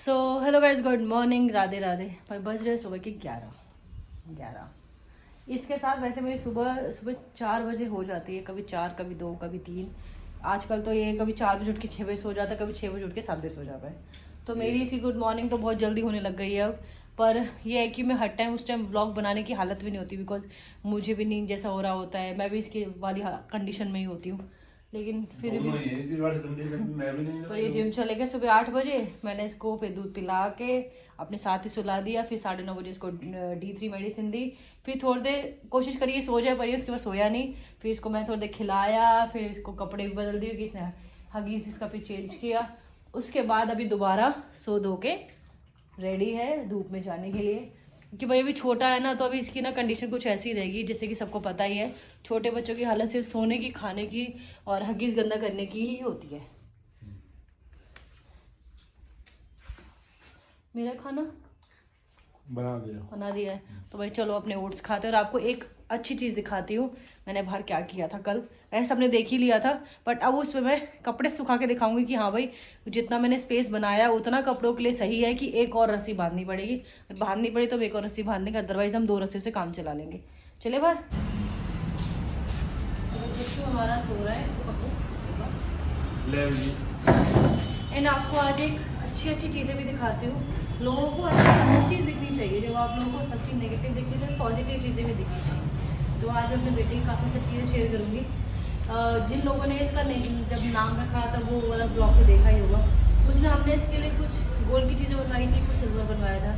So hello guys, good morning, Radhe Radhe. भाई बज रहे सुबह के 11। इसके साथ वैसे मेरी सुबह 4 बजे हो जाती है, कभी 4, कभी 2, कभी 3। आजकल तो ये कभी 4 बजे उठ के 6 बजे सो जाता है, कभी 6 बजे उठ के 7 बजे सो जाता है। तो मेरी इसी गुड मॉर्निंग तो बहुत जल्दी होने लग गई है अब। पर यह है कि मैं हर टाइम उस टाइम व्लॉग बनाने की हालत भी नहीं होती, बिकॉज मुझे भी नींद जैसा हो रहा होता है, मैं भी इसकी वाली कंडीशन में ही होती हूँ। लेकिन फिर भी तो ये जिम चले गए सुबह 8 बजे। मैंने इसको फिर दूध पिला के अपने साथ ही सुला दिया, फिर 9:30 बजे इसको D3 मेडिसिन दी। फिर थोड़ी देर कोशिश करिए सो जाए, पर उसके बाद सोया नहीं। फिर इसको मैं थोड़ी देर खिलाया, फिर इसको कपड़े भी बदल दिए कि इसने हगीज इसका फिर चेंज किया। उसके बाद अभी दोबारा सो धो के रेडी है धूप में जाने के लिए, कि भाई अभी छोटा है ना, तो अभी इसकी ना कंडीशन कुछ ऐसी रहेगी, जैसे कि सबको पता ही है छोटे बच्चों की हालत सिर्फ सोने की, खाने की और हगीज गंदा करने की ही होती है। मेरा खाना बना दिया है, तो भाई चलो अपने ओट्स खाते हैं। और आपको एक अच्छी चीज़ दिखाती हूँ, मैंने बाहर क्या किया था कल। ऐसा सबने देख ही लिया था, बट अब उसमें मैं कपड़े सुखा के दिखाऊंगी कि हाँ भाई जितना मैंने स्पेस बनाया उतना कपड़ों के लिए सही है, कि एक और रस्सी बांधनी पड़ेगी। बांधनी पड़ी तो एक और रस्सी बांध लेंगे, अदरवाइज हम 2 रस्सियों से काम चला लेंगे। चले बाहर। हमारा सो रहा है, इसको पकड़ो। एंड आपको आज एक अच्छी चीज़ें भी दिखाती हूँ। लोगों को हर चीज़ दिखनी चाहिए, जब आप लोगों को सब चीज़ नेगेटिव दिखती है तो पॉजिटिव चीज़ें भी दिखनी चाहिए। तो आज मैं अपने बेटे की काफ़ी सारी चीज़ें शेयर करूँगी। जिन लोगों ने इसका जब नाम रखा था वो वाला ब्लॉग तो देखा ही होगा, उसमें हमने इसके लिए कुछ गोल्ड की चीज़ें बनवाई थी, कुछ सिल्वर बनवाया था।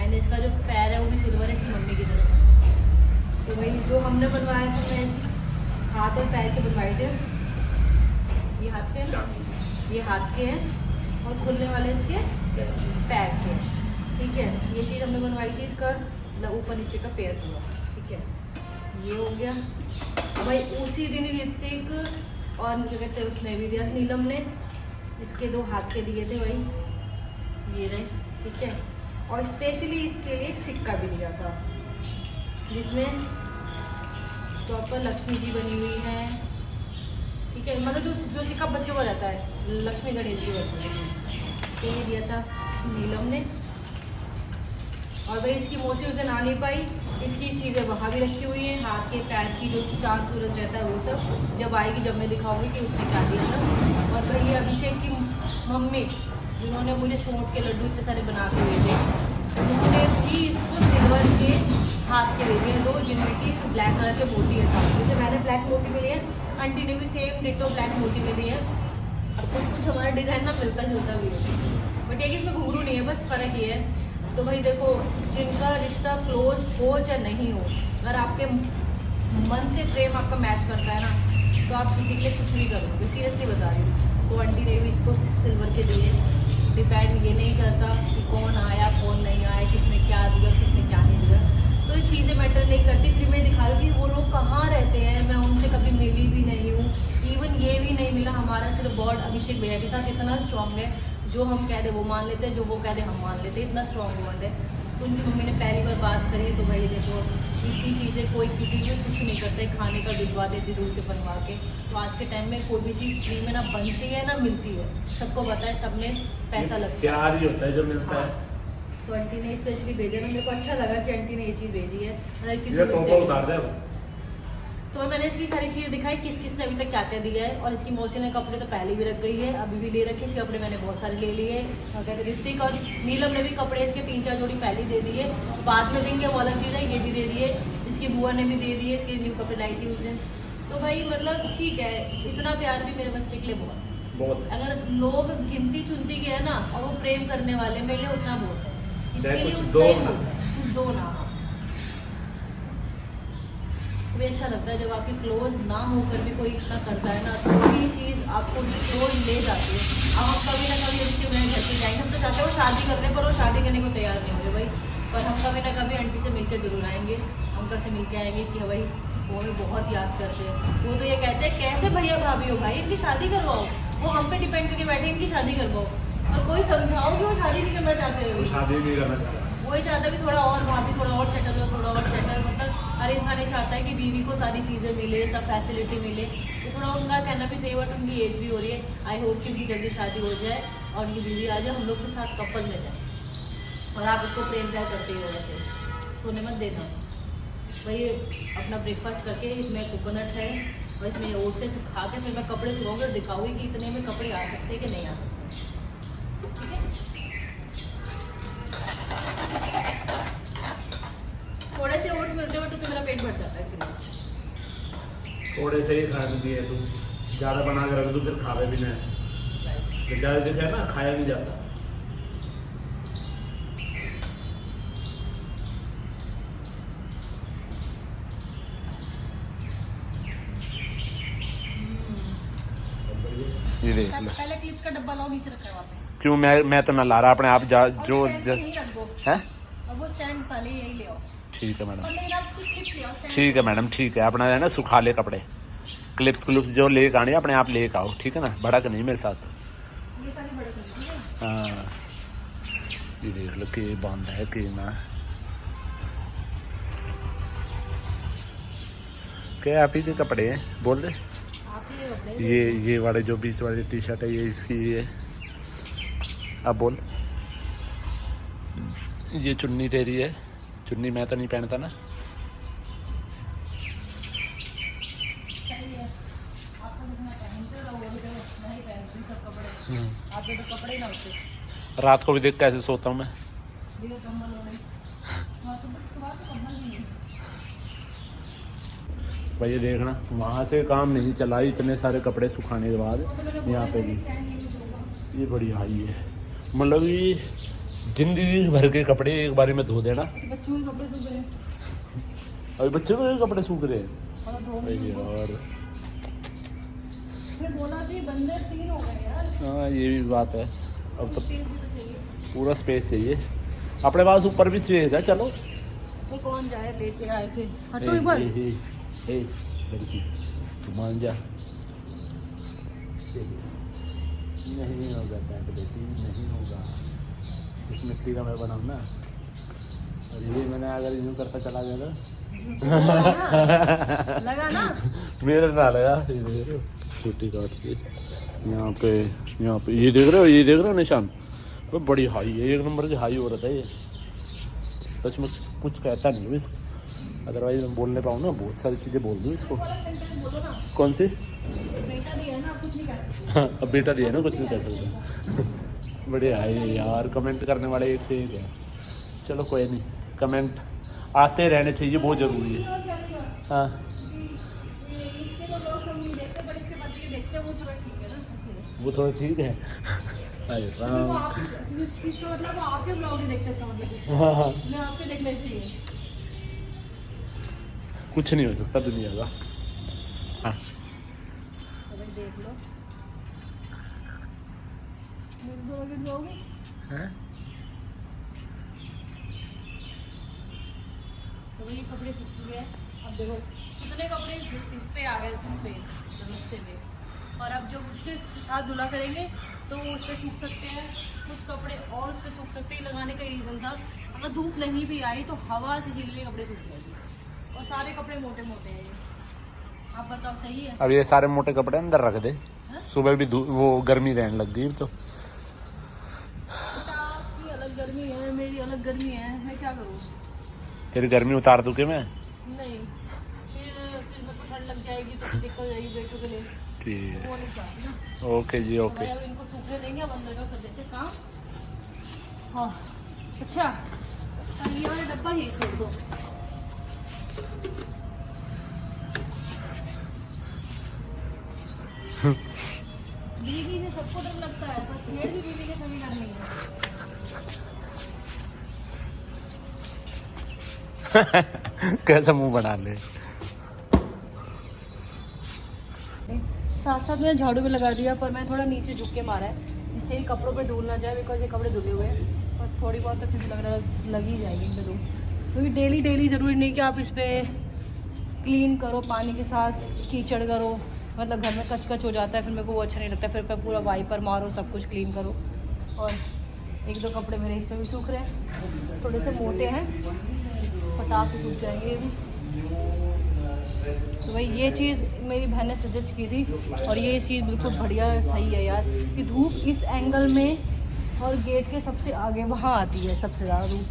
एंड इसका जो पैर है वो भी सिल्वर है, इसकी मम्मी की तरह। तो भाई जो हमने बनवाया था, मैं इसकी हाथ और पैर के बनवाए थे। ये हाथ के हैं, ये हाथ के हैं, और खुलने वाले इसके पैर के। ठीक है, ये चीज़ हमने बनवाई थी, इसका ऊपर नीचे का पैर पूरा। ठीक है, ये हो गया। अब भाई उसी दिन ऋतिक और क्या कहते हैं उसने भी दिया, नीलम ने इसके 2 हाथ के दिए थे भाई, ये रहे। ठीक है, और स्पेशली इसके लिए एक सिक्का भी दिया था, जिसमें प्रॉपर लक्ष्मी जी बनी हुई है। ठीक है, मतलब जो सिक्का बच्चों का रहता है, लक्ष्मी गणेश जी रहते हैं, तो ये दिया था नीलम ने। और भाई इसकी मौसी उस दिन आ नहीं पाई, इसकी चीज़ें वहाँ भी रखी हुई हैं, हाथ के पैर की जो चांद सूरज रहता है वो सब जब आएगी, जब मैं दिखाऊंगी कि उसने क्या दिया था। और भाई अभिषेक की मम्मी, जिन्होंने मुझे सोंठ के लड्डू इतने सारे बना के दिए थे, उन्होंने भी इसको सिल्वर के हाथ के भेजे हैं 2, जिनमें कि ब्लैक कलर के मोती है साथ। जैसे मैंने ब्लैक मोती में लिए, आंटी ने भी सेम डिटो ब्लैक मोती में दिए हैं। और कुछ हमारा डिज़ाइन ना मिलता जुलता भी है, बट एक इसमें घुंघरू नहीं है, बस फ़र्क ये है। तो भाई देखो, जिनका रिश्ता क्लोज हो या नहीं हो, अगर आपके मन से प्रेम आपका मैच करता है ना, तो आप किसी के लिए कुछ भी करोगे, सीरियसली बता रही हूँ। तो आंटी ने भी इसको सिल्वर के दिए। डिपेंड ये नहीं करता कि कौन आया कौन नहीं आया, किसने क्या दिया किसने क्या नहीं दिया, तो ये चीज़ें मैटर नहीं करती। फिर मैं दिखा रही हूँ कि वो लोग कहाँ रहते हैं, मैं उनसे कभी मिली भी नहीं हूँ, इवन ये भी नहीं मिला। हमारा सिर्फ बॉन्ड अभिषेक भैया के साथ इतना स्ट्रॉन्ग है, जो हम कह दे वो मान लेते हैं, जो वो कह दे हम मान लेते हैं, इतना स्ट्रॉन्ग बॉन्ड है। तो उनकी मम्मी ने पहली बार बात करी, तो भाई देखो इतनी चीज़ें कोई किसी के कुछ नहीं करते, खाने का भिजवा देती दूर से बनवा के। तो आज के टाइम में कोई भी चीज़ फ्री में ना बनती है ना मिलती है, सबको पता है, सब में पैसा लगता है, प्यार ही होता है जो मिलता है। तो आंटी ने स्पेशली भेजा ना, मेरे को अच्छा लगा कि आंटी ने ये चीज़ भेजी है। तो मैंने इसकी सारी चीज़ें दिखाई, किसने अभी तक क्या क्या दिया है। और इसकी मौसी ने कपड़े तो पहले भी रख गई है, अभी भी ले रखे, इसके कपड़े मैंने बहुत सारे ले लिए। और कहते ऋतिक और नीलम ने भी कपड़े इसके 3-4 जोड़ी पहले दे दिए, बाद में देंगे वो अलग चीज़ है, ये भी दे दिए। इसकी बुआ ने भी दे दिए, इसके न्यू कपड़े लाई थी उस दिन। तो भाई मतलब ठीक है, इतना प्यार भी मेरे बच्चे के लिए बहुत। अगर लोग गिनती चुनती के है ना, और वो प्रेम करने वाले, मेरे लिए उतना बहुत है, इसके लिए उतना ही कुछ दो ना। भी अच्छा लगता है जब आपकी क्लोज ना होकर भी कोई इतना करता है ना, तो वही चीज़ आपको क्लोज ले जाती है। अब हम कभी ना कभी अच्छी मेरे घर के जाएंगे, हम तो चाहते हैं वो शादी कर दें, पर वो शादी करने को तैयार नहीं होंगे भाई। पर हम कभी ना कभी आंटी से मिलकर जरूर आएंगे, अंकल से मिलकर आएंगे कि भाई वो हमें बहुत याद करते हैं। वो तो ये कहते हैं कैसे भैया भाभी हो भाई, इनकी शादी करवाओ, वो हम पे डिपेंड करके बैठे इनकी शादी करवाओ। और कोई समझाओ कि वो शादी नहीं करना चाहते हो, शादी नहीं करना चाहता, वही चाहता है कि थोड़ा और भाभी थोड़ा और सेटल हो, थोड़ा और सेटल। मतलब हर इंसान ये चाहता है कि बीवी को सारी चीज़ें मिले, सब फैसिलिटी मिले। तो थोड़ा उनका कहना भी सही, बट उनकी एज भी हो रही है। आई होप कि उनकी जल्दी शादी हो जाए। और उनकी बीवी आ जाए, हम लोग के साथ कपल में जाए और आप इसको प्रेम प्यार करते हो वैसे सोने मत देना। वही अपना ब्रेकफास्ट करके इसमें कोकोनट है और इसमें ओट्स से खा के फिर मैं कपड़े सुखाऊंगी और दिखाऊंगी कि इतने में कपड़े आ सकते हैं कि नहीं आ सकते। ठीक है, थोड़े से ओट्स मिलते हैं बट उससे मेरा पेट भर जाता है फिर। थोड़े से ही खाने दिए तू, ज़्यादा बना के रख दो फिर खावे भी नहीं, तो ज़्यादा दिखा है ना खाया नहीं जाता। ये देख लो। पहले क्लिप्स का डब्बा लाओ, नीचे रखा है वहाँ पे। क्यों मैं तो ना ला रहा अपने आप जा जो यहीं रख दो है। और वो स्टैंड पहले यही ले आओ। ठीक है मैडम, और नहीं आप क्लिप्स ले आओ stand ठीक है मैडम, ठीक है। अपना है ना सुखा ले कपड़े, क्लिप्स जो लेके आने अपने आप लेके आओ, ठीक है ना, भड़क नहीं मेरे साथ। ये सारी बड़े कर ठीक है। हाँ ये देख लो के बंद है के ना, क्या आप ही के कपड़े हैं बोल दे। आप ही कपड़े ये वाले जो बीच वाली टी शर्ट है ये इसकी है। अब बोल, ये चुन्नी तेरी है, चुन्नी मैं तो नहीं पहनता ना। सही है, आपको जितना पहनते हो वो भी तो मैं ही पहनती हूँ सब कपड़े। आपके तो कपड़े ही ना होते। रात को भी देख कैसे सोता हूँ मैं। बिना कम्बल हो नहीं, तुम्हारा तो कम्बल नहीं है। भाई ये देखना वहाँ से काम नहीं चला, इतने सारे कपड़े सुखाने के बाद यहाँ पे भी ये बड़ी हाई है, मतलब ये जिंदगी भर के कपड़े एक बारी में धो देना। बच्चों के कपड़े सूख गए, अभी बच्चों के कपड़े सूख रहे हैं और धो भाई यार। फिर बोला भी बंदे 3 हो गए यार। हाँ ये भी बात है, अब तो स्पेस भी तो चाहिए। पूरा स्पेस चाहिए अपने पास, ऊपर भी स्पेस है। चलो फिर कौन जाए लेके आए फिर, हटो एक बार। लड़की तू मान जा, नहीं होगा बैठ बेटी, नहीं होगा। इस मिट्टी का मैं बनाऊँ ना, और ये मैंने अगर यूँ करता चला गया था लगा ना मेरे ना लगा। छुट्टी काट के यहाँ पे ये देख रहे हो निशान, वो बड़ी हाई है, एक नंबर की हाई हो रहा था ये। बस मैं कुछ कहता नहीं हूँ इसको, अदरवाइज मैं बोलने पाऊँ ना, बहुत सारी चीज़ें बोल दूँ इसको। कौन सी? बेटा दिया है ना, आप कुछ नहीं कर सकते। हाँ अब बेटा दिया ना, कुछ नहीं कह सकता। बड़े हाई है यार, कमेंट करने वाले एक से एक है। चलो कोई नहीं, कमेंट आते रहने चाहिए, बहुत ज़रूरी है। हाँ इसके तो लोग सब नहीं देखते, पर इसके बच्चे देखते हैं, वो थोड़ा ठीक है ना। वो थोड़ा ठीक है। अरे वो राम। आप इसका मतलब वो आपके ब्लॉग नहीं देखते, इसका मतलब हाँ हाँ मैं आपके देखने चाहिए। कुछ नहीं हो सकता दुनिया का। हाँ तो भाई देख लो, हैं? तो भाई ये कपड़े सूख चुके हैं। अब देखो कितने कपड़े इस पे आ गए, इस पे हिस्से पे। और अब जो उसके साथ धुला करेंगे तो उस पर सूख सकते हैं कुछ कपड़े, और उस पर सूख सकते हैं। लगाने का रीज़न था अगर धूप नहीं भी आई तो हवा से हिलने कपड़े सूख जाएंगे, और सारे कपड़े मोटे मोटे हैं ये। आप बताओ सही है? अब ये सारे मोटे कपड़े अंदर रख दे, हाँ? सुबह भी वो गर्मी रहने लग गई तो। आपकी अलग गर्मी है, मेरी अलग गर्मी है, मैं क्या करूँ? तेरी गर्मी उतार दूँ कि मैं? नहीं, फिर मेरे को ठंड लग जाएगी तो दिक्कत हो जाएगी बेटों के लिए, ठीक है, वो नहीं चाहती ना। ओके जी तो ओके। भाई अब इनको सूखने देंगे, अब अंदर का कर देते काम। हाँ अच्छा, अब ये वाला डब्बा ही छोड़ दो। बीवी से सबको डर लगता है, पर छेड़ भी बीवी के सभी डर नहीं है। कैसा मुंह बना ले। साथ साथ मैंने झाड़ू भी लगा दिया, पर मैं थोड़ा नीचे झुक के मारा है जिससे ये कपड़ों पे धूल ना जाए, बिकॉज ये कपड़े धुले हुए हैं। और थोड़ी बहुत तो फिर लग ही जाएगी इन पे धूल, क्योंकि डेली ज़रूरी नहीं कि आप इस पर क्लीन करो पानी के साथ, कीचड़ करो, मतलब घर में कच हो जाता है, फिर मेरे को वो अच्छा नहीं लगता। फिर मैं पूरा वाइपर मारो, सब कुछ क्लीन करो। और 1-2 कपड़े मेरे इसमें भी सूख रहे हैं, थोड़े से मोटे हैं, फटाक से सूख जाएंगे ये भी। तो भाई ये चीज़ मेरी बहन ने सजेस्ट की थी और ये चीज़ बिल्कुल बढ़िया सही है यार कि धूप इस एंगल में और गेट के सबसे आगे वहाँ आती है सबसे ज़्यादा धूप,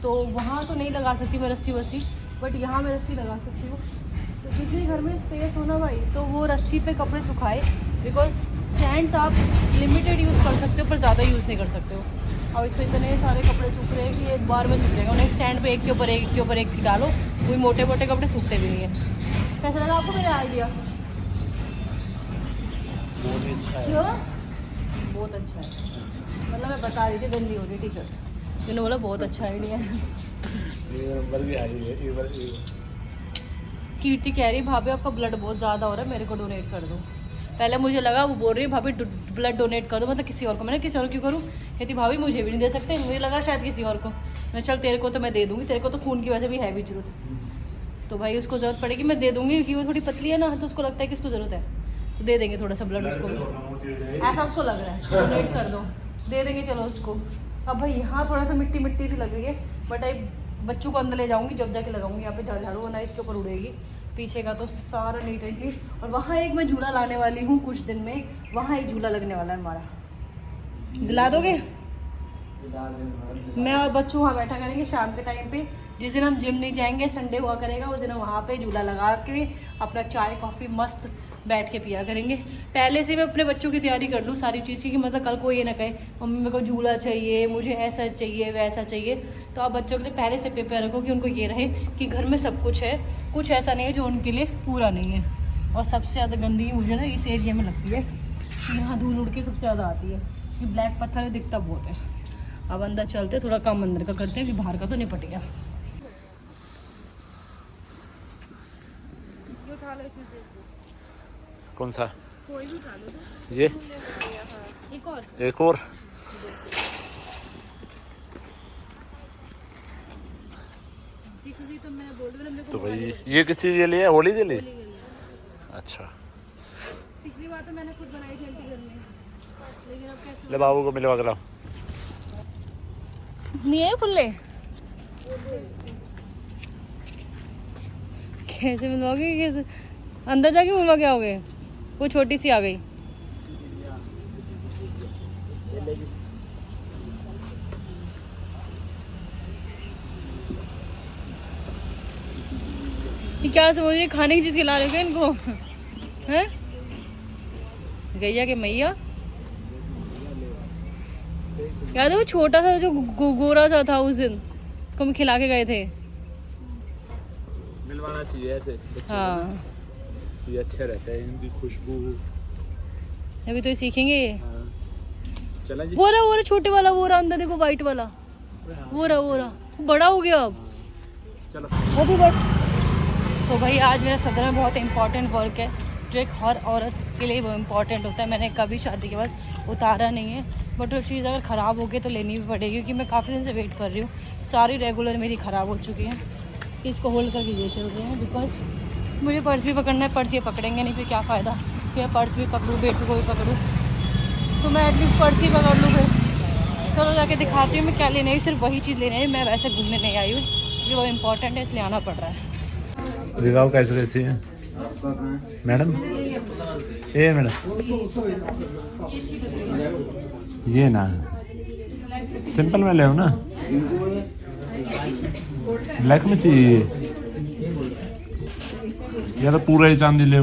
तो वहाँ तो नहीं लगा सकती मैं रस्सी वस्सी, बट यहाँ मैं रस्सी लगा सकती हूँ। तो जिसके घर में स्पेस होना भाई तो वो रस्सी पे कपड़े सुखाए, बिकॉज स्टैंड आप लिमिटेड यूज़ कर सकते हो पर ज़्यादा यूज़ नहीं कर सकते हो। और इस पर इतने सारे कपड़े सूख रहे हैं कि एक बार में सूख जाएगा, उन्हें स्टैंड पे एक के ऊपर एक के ऊपर एक डालो, कोई मोटे मोटे कपड़े सूखते भी नहीं है। कैसा लगा आपको मेरा आइडिया? क्यों? बहुत अच्छा है, मतलब मैं बता रही थी गंदी हो रही टी शर्ट, मैंने बोला बहुत अच्छा आइडिया है। कीर्ति कह रही भाभी आपका ब्लड बहुत ज़्यादा हो रहा है, मेरे को डोनेट कर दो। पहले मुझे लगा वो बोल रही है भाभी ब्लड डोनेट कर दो, मतलब किसी और को। मैंने किसी और क्यों करूँ? कहती भाभी मुझे भी नहीं दे सकते, मुझे लगा शायद किसी और को। मैं चल तेरे को तो मैं दे दूँगी, तेरे को तो खून की वजह भी है भी जरूरत, तो भाई उसको ज़रूरत पड़ेगी मैं दे दूँगी, क्योंकि वो थोड़ी पतली है ना, तो उसको लगता है कि उसको ज़रूरत है, तो दे देंगे थोड़ा सा ब्लड उसको भी, ऐसा उसको लग रहा है। डोनेट कर दो, दे देंगे चलो उसको। अब भाई यहाँ थोड़ा सा मिट्टी मिट्टी सी लग रही है, बट आई बच्चों को अंदर ले जाऊँगी, जब जाके लगाऊंगी यहाँ पे झाड़ू, वरना इसके ऊपर उड़ेगी। पीछे का तो सारा नीट एंड क्लीन, और वहाँ एक मैं झूला लाने वाली हूँ कुछ दिन में, वहाँ एक झूला लगने वाला है हमारा, दिला दोगे? मैं और बच्चों वहाँ बैठा करेंगे शाम के टाइम पे, जिस दिन हम जिम नहीं जाएंगे, संडे हुआ करेगा, उस दिन हम वहाँ पे झूला लगा के अपना चाय कॉफ़ी मस्त बैठ के पिया करेंगे। पहले से मैं अपने बच्चों की तैयारी कर लूँ सारी चीज़ की, कि मतलब कल को ये ना कहे मम्मी मेरे को झूला चाहिए, मुझे ऐसा चाहिए वैसा चाहिए। तो आप बच्चों के लिए पहले से प्रिपेयर रखो कि उनको ये रहे कि घर में सब कुछ है, कुछ ऐसा नहीं है जो उनके लिए पूरा नहीं है। और सबसे ज़्यादा गंदगी मुझे ना इस एरिया में लगती है, यहाँ धूल उड़ के सबसे ज़्यादा आती है, कि ब्लैक पत्थर दिखता बहुत है। अब अंदर चलते, थोड़ा काम अंदर का करते हैं, कि बाहर का तो निपट गया। कौन सा? कोई भी उठा लो, ये एक और तो भाई ये किस चीज़ के लिए? होली के लिए? अच्छा, पिछली बार तो मैंने खुद बनाई थी आंटी घर में, लेकिन अब कैसे ले बाबू को मिलवा कर लाओ। नहीं है खुले, कैसे मिलवाओगे? कैसे अंदर जाके मिलवा के आओगे? वो छोटी सी आ गई। ये क्या समझिए खाने की चीज खिला रहे हो क्या इनको? हैं? गैया के मैया याद है वो छोटा सा जो गोरा सा था उस दिन, उसको हम खिला के गए थे। मिलवाना चाहिए ऐसे, हाँ ये अच्छा रहता है, इनकी खुशबू। अभी तो ये सीखेंगे ये। हाँ। चला जी। वो रहा छोटे वाला, वो रहा अंदर देखो वाइट वाला, वो रहा बड़ा हो गया अब। चलो वो भी बड़ा। तो भाई आज मेरा सदर में बहुत इंपॉर्टेंट वर्क है, जो एक हर औरत के लिए वो इम्पॉर्टेंट होता है। मैंने कभी शादी के बाद उतारा नहीं है, बट वो चीज़ अगर ख़राब हो गई तो लेनी भी पड़ेगी, क्योंकि मैं काफ़ी दिन से वेट कर रही हूँ। सारी रेगुलर मेरी ख़राब हो चुकी हैं, इसको होल्ड करके ये चल रहे हैं, बिकॉज मुझे पर्स भी पकड़ना है। पर्स ये पकड़ेंगे नहीं, फिर क्या फ़ायदा कि पर्स भी पकड़ूँ, बेटू को भी पकड़ूँ, तो मैं एटलीस्ट पर्स ही पकड़ लूँ। फिर चलो जाके दिखाती हूँ मैं क्या लेने आई, सिर्फ वही चीज़ लेने आई, मैं वैसे घूमने नहीं आई हूँ, क्योंकि वो इम्पॉर्टेंट है इसलिए आना पड़ रहा है। दिखाओ कैसे कैसी है मैडम? ये मैडम ये ना सिंपल में ले ना, ब्लैक में चाहिए या तो पूरा ही चांदी ले।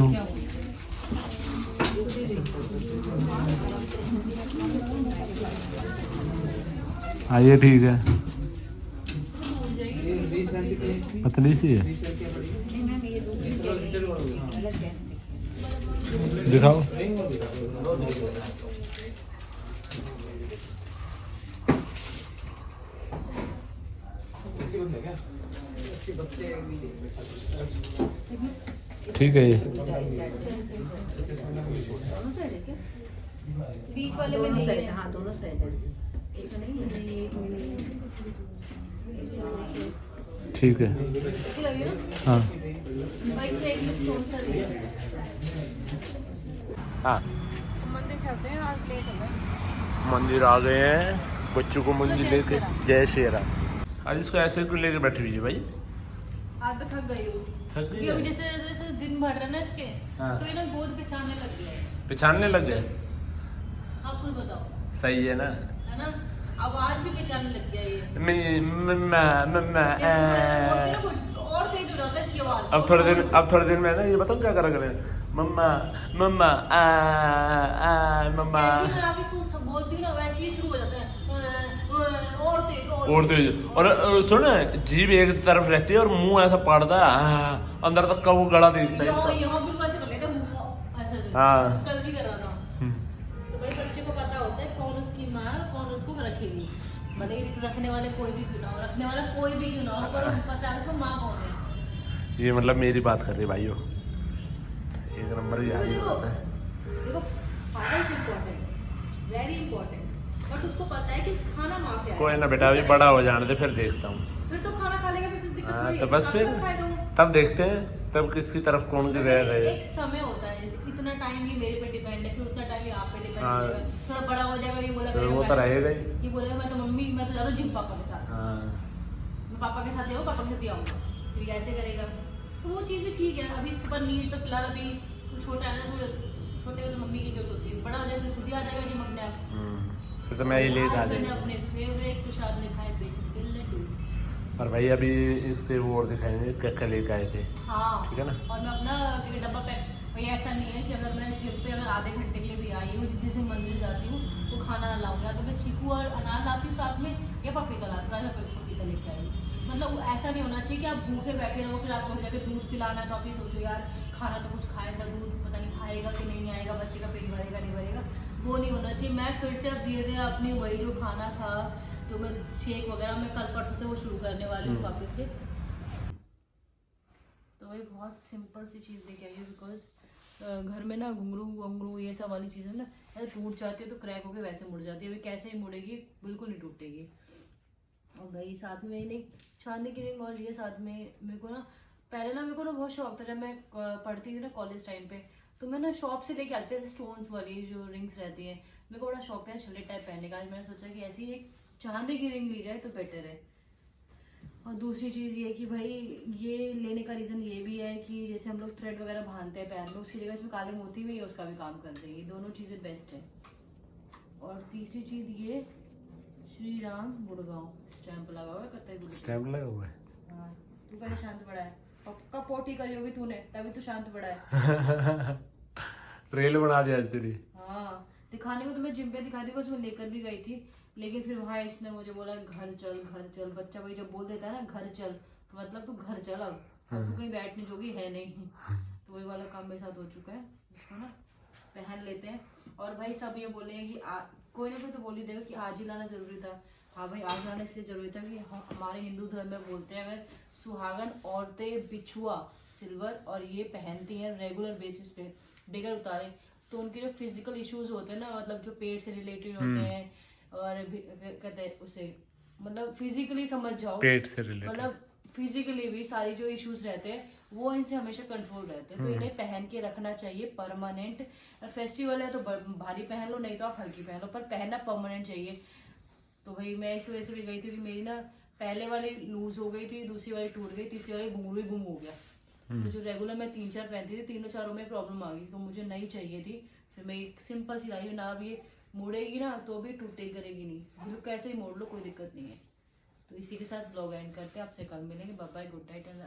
हाँ ये ठीक है, पतली सी है, दिखाओ। ठीक है ये बीच वाले में नहीं है। हाँ दोनों साइड है, इसमें नहीं है। ठीक है। अच्छी लगी ना? हाँ भाई इसमें एक में स्टोन सा दिया है। हाँ मंदिर चलते हैं, आज लेट हो गए। मंदिर आ गए हैं, बच्चों को मंदिर लेके। जय श्री राम। आज इसको ऐसे क्यों लेके बैठी हुई है भाई? आज तो थक गई हूँ। थक गई ये अभी है? जैसे जैसे दिन बढ़ रहा है ना इसके, हाँ। तो ये ना गोद पिछाने लग गया है। पिछाड़ने लग गए? आप खुद बताओ। सही है ना? है ना, आवाज भी पहचानने लग गया ये। मैं मम्मा मम्मा जैसे थोड़ा सा बोलते हैं ना कुछ और तेज हो जाता है इसकी आवाज। अब थोड़े दिन में ना ये बताऊँ क्या करा करें, मम्मा मम्मा मम्मा। जैसे मैं आप इसको सब बोलती हूँ ना वैसे ही शुरू हो जाता है और तेज और तेज। और सुन, जीभ एक तरफ रहती है और मुंह ऐसा पड़ता है, अंदर तक का वो गला दिखता है यहाँ इसका। यहाँ बिल्कुल ऐसे कर लेते हैं मुंह ऐसे। हाँ। कल भी कर रहा था। तो भाई बच्चे को पता होता है कौन उसकी माँ कौन उसको रखेगी, भले ही रखने वाले कोई भी क्यों ना हो, रखने वाला कोई भी क्यों ना हो, पर पता है उसको माँ कौन है। ये मतलब मेरी बात कर रही भाइयों, एक नंबर याद ही देखो होता है। देखो father is important, very important, but उसको पता है कि खाना माँ से आया है। कोई ना बेटा, अभी बड़ा हो जाने दे फिर देखता हूँ। फिर तो खाना खा लेगा, फिर दिक्कत हाँ थोड़ी तो है, बस कब फिर तक खाएगा वो? तब देखते हैं, तब किसकी तरफ कौन के रह रहे एक समय होता है, जैसे इतना टाइम ये मेरे पे डिपेंड है, फिर उतना टाइम ये आप पे डिपेंड हाँ। है। थोड़ा बड़ा हो जाएगा, ये बोला तो वो तो रहेगा ही। ये बोलेगा मैं तो मम्मी मैं तो जा रहा हूँ जिम पापा के साथ, हाँ। मैं पापा के साथ जाऊँ, पापा के साथ ही आऊँगा, फिर ये ऐसे करेगा। तो वो चीज़ भी ठीक है, अभी इसके ऊपर नीड तो फिलहाल अभी कुछ छोटा है ना, थोड़ा छोटे तो मम्मी की जरूरत होती है, बड़ा हो जाएगा तो खुद ही आ जाएगा जिम अपने आप। फिर तो मैं ये ले आज जा मैंने देंगे। अपने फेवरेट प्रसाद में खाए बेसन के लड्डू। और भाई अभी इसके वो और दिखाएंगे क्या क्या लेके आए थे। हाँ ठीक है ना? और मैं अपना डब्बा पैक, भाई ऐसा नहीं है कि अगर मैं जिम पे अगर आधे घंटे के लिए भी आई हूँ, जिस दिन मंदिर जाती हूँ तो खाना ना लाऊंगी, या तो मैं चीकू और अनार लाती हूँ साथ में, या पपीता लाती हूँ, या पपीता लेके आई हूँ। मतलब ऐसा नहीं होना चाहिए कि आप भूखे बैठे रहो, फिर आपको जाके दूध पिलाना है तो आप ये सोचो यार खाना तो कुछ खाएगा, दूध पता नहीं खाएगा कि नहीं आएगा, बच्चे का पेट भरेगा नहीं भरेगा, वो नहीं होना चाहिए। मैं फिर से अब धीरे धीरे अपनी वही जो खाना था, जो मैं शेक वगैरह मैं कल परसों से वो शुरू करने वाली हूँ वापस से। तो वही बहुत सिंपल सी चीज़ लेके आई हूँ, बिकॉज घर में ना घुंघरू वंगरू ये सब वाली चीज़ें ना ऐसे टूट जाती है तो क्रैक होकर वैसे मुड़ जाती है, अभी कैसे ही मुड़ेगी, बिल्कुल नहीं टूटेगी। और भाई साथ में मैंने चांदी की रिंग और ये साथ में, मेरे को ना पहले ना मेरे को ना बहुत शौक था, जब मैं पढ़ती थी ना कॉलेज टाइम पे, तो मैं ना शॉप से लेके आती थी स्टोन्स वाली जो रिंग्स रहती हैं, मेरे को बड़ा शौक है छल्ले टाइप पहनने का। आज मैंने सोचा कि ऐसी एक चांदी की रिंग ली जाए तो बेटर है। और दूसरी चीज़ ये कि भाई ये लेने का रीज़न ये भी है कि जैसे हम लोग थ्रेड वगैरह बांधते हैं पैर में, उसकी जगह इसमें काले मोती भी है, उसका भी काम कर देगी, दोनों चीज़ें बेस्ट है। और तीसरी चीज़ ये श्री राम गुड़गांव स्टैंप लगा हुआ है, कत्ते गुड़ स्टैम्प लगा हुआ है। हाँ तू कैसे शांत पड़ा है, पक्का पोटी करी होगी तूने तभी तो शांत पड़ा है। रेल बना दिया आज तेरी। हाँ दिखाने को तो मैं जिम पे दिखा दी, उसमें लेकर भी गई थी, लेकिन फिर वहाँ इसने मुझे बोला घर चल। बच्चा भाई जब बोल देता है ना घर चल, तो मतलब तू घर चल, अब तू कहीं बैठने जोगी है नहीं। तो वही वाला काम मेरे साथ हो चुका है, इसको ना पहन लेते हैं। और भाई सब ये बोलेंगे कि कोई ना कोई तो बोल ही देगा कि आज ही लाना जरूरी था। हाँ भाई आज लाना इसलिए जरूरी था कि हमारे हिंदू धर्म में बोलते हैं अगर सुहागन औरतें बिछुआ सिल्वर और ये पहनती हैं रेगुलर बेसिस पे बगैर उतारे, तो उनके जो फिजिकल इश्यूज होते हैं ना, मतलब जो पेट से रिलेटेड होते हैं, और कहते हैं उसे मतलब फिजिकली समझ जाओ, पेट से रिलेटेड मतलब फिजिकली भी सारी जो इश्यूज रहते हैं वो इनसे हमेशा कंट्रोल रहते हैं, तो इन्हें पहन के रखना चाहिए परमानेंट। फेस्टिवल है तो भारी पहन लो, नहीं तो आप हल्की पहन लो, पर पहनना परमानेंट चाहिए। तो भाई मैं इस वजह से भी गई थी कि मेरी ना पहले वाली लूज हो गई थी, दूसरी वाली टूट गई, तीसरी वाली घुंघरू ही गुम हो गया। तो जो रेगुलर मैं 3-4 पहनती थी, तीनों चारों में प्रॉब्लम आ गई, तो मुझे नई चाहिए थी। फिर मैं एक सिंपल सी लाई, ना अब ये मुड़ेगी ना तो भी टूटे करेगी नहीं, बिल्कुल कैसे ही मोड़ लो कोई दिक्कत नहीं है। तो इसी के साथ ब्लॉग एंड करते हैं, आपसे कल मिलेंगे, bye bye, good night and